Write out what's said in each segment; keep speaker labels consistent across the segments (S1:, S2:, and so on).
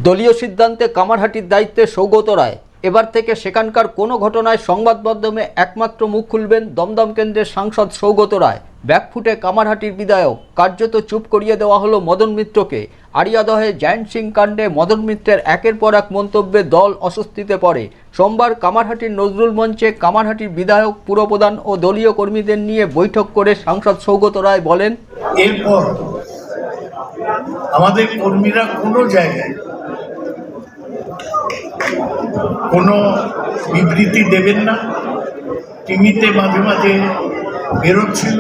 S1: দলীয় সিদ্ধান্তে কামারহাটির দায়িত্বে সৌগত রায়। এবার থেকে সেখানকার কোনো ঘটনায় সংবাদ মাধ্যমে একমাত্র মুখ খুলবেন দমদম কেন্দ্রের সাংসদ সৌগত রায়। ব্যাকফুটে কামারহাটির বিধায়ক, কার্যত চুপ করিয়ে দেওয়া হলো মদন মিত্রকে। আড়িয়াদহে জায়েন্ট সিং কাণ্ডে মদন মিত্রের একের পর এক মন্তব্যে দল অস্বস্তিতে পড়ে। সোমবার কামারহাটির নজরুল মঞ্চে কামারহাটির বিধায়ক, পুরপ্রধান ও দলীয় কর্মীদের নিয়ে বৈঠক করে সাংসদ সৌগত রায় বলেন,
S2: এরপর আমাদের কর্মীরা কোনো জায়গায় কোনো বিবৃতি দেবেন না। টিভিতে মাঝে মাঝে বেরোচ্ছিল,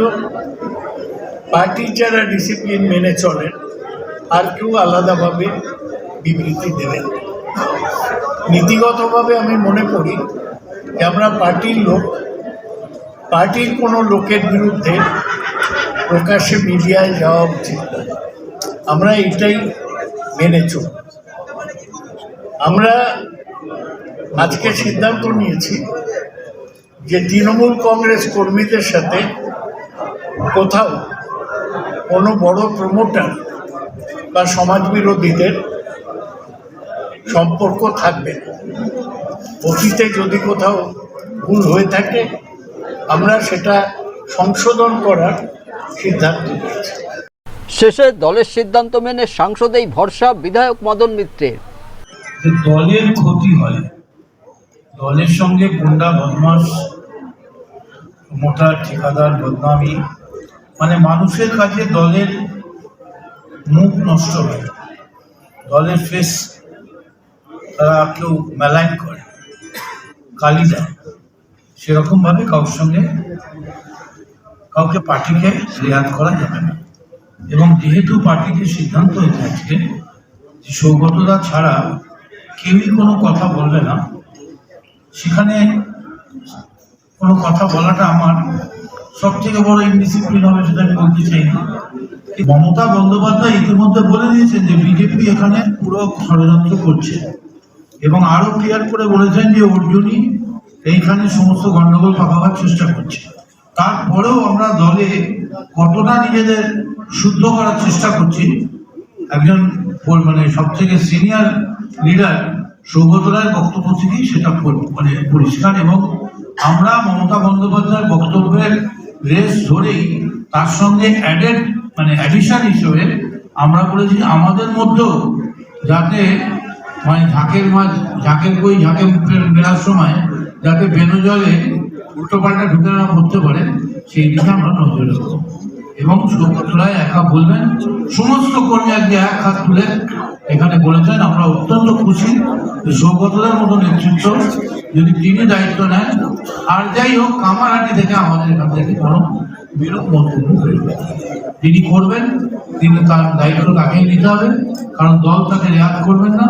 S2: পার্টির যারা ডিসিপ্লিন মেনে চলেন আর কেউ আলাদাভাবে বিবৃতি দেবেন না। নীতিগতভাবে আমি মনে করি যে আমরা পার্টির লোক, পার্টির কোনো লোকের বিরুদ্ধে প্রকাশ্যে মিডিয়ায় যাওয়া উচিত। আমরা এটাই মেনে চলি। আমরা আজকে সিদ্ধান্ত নিয়েছি যে তৃণমূল কংগ্রেস কর্মীদের সাথে কোথাও কোনো বড় প্রমোটার বা সমাজবিরোধীদের সম্পর্ক থাকবে না। অতীতে যদি কোথাও ভুল হয়ে থাকে আমরা সেটা সংশোধন করার সিদ্ধান্ত নিয়েছি।
S1: শেষে দলের সিদ্ধান্ত মেনে সাংসদেই ভরসা বিধায়ক মদন মিত্রের।
S3: দলের ক্ষতি হয়, দলের সঙ্গে গুন্ডা বদমাস মোটা ঠিকাদার বদনামি, মানে মানুষের কাছে দলের মুখ নষ্ট হয়, দলের ফেস তারা কেউ মেলাইন করে, গালি দেয়। সেরকমভাবে কারোর সঙ্গে কাউকে পার্টিকে রেয়াত করা যাবে না। এবং যেহেতু পার্টিকে সিদ্ধান্ত হয়েছে আজকে যে সৌগতদা ছাড়া কেউই কোনো কথা বলবে না, সেখানে কোনো কথা বলাটা আমার সব থেকে বড় ইনডিসিপ্লিন হবে, সেটা আমি বলতে চাই না। মমতা বন্দ্যোপাধ্যায় ইতিমধ্যে বলে দিয়েছেন যে বিজেপি এখানে পুরো ষড়যন্ত্র করছে এবং আরো ক্লিয়ার করে বলেছেন যে অর্জুনই এইখানে সমস্ত গন্ডগোল পাকাবার চেষ্টা করছে। তারপরেও আমরা দলে কতটা নিজেদের শুদ্ধ করার চেষ্টা করছি, একজন মানে সব থেকে সিনিয়র লিডার সৌগত রায়ের বক্তব্য থেকেই সেটা মানে পরিষ্কার। এবং আমরা মমতা বন্দ্যোপাধ্যায়ের বক্তব্যের রেস ধরেই তার সঙ্গে অ্যাডিশন হিসেবে আমরা বলেছি আমাদের মধ্যেও যাতে মানে ঝাঁকের বই ঝাঁকে মেলার সময় যাতে বেনজলে উল্টোপাল্টা ঢুকে না করতে পারে সেই দিকে আমরা নজর রাখবো। এবং সৌগত রায় একা বলবেন, সমস্ত কর্মী আজকে এক হাত তুলে এখানে বলেছেন। আমরা অত্যন্ত খুশি যে সৌগতদের মতো নেতৃত্ব যদি তিনি দায়িত্ব নেন, আর যাই হোক কামারহাটি থেকে আমাদের এখান থেকে কোনো বিরূপ মন্তব্য করবেন তিনি করবেন, তিনি তার দায়িত্ব তাকেই নিতে হবে, কারণ দল তাকে রেয়াত করবেন না।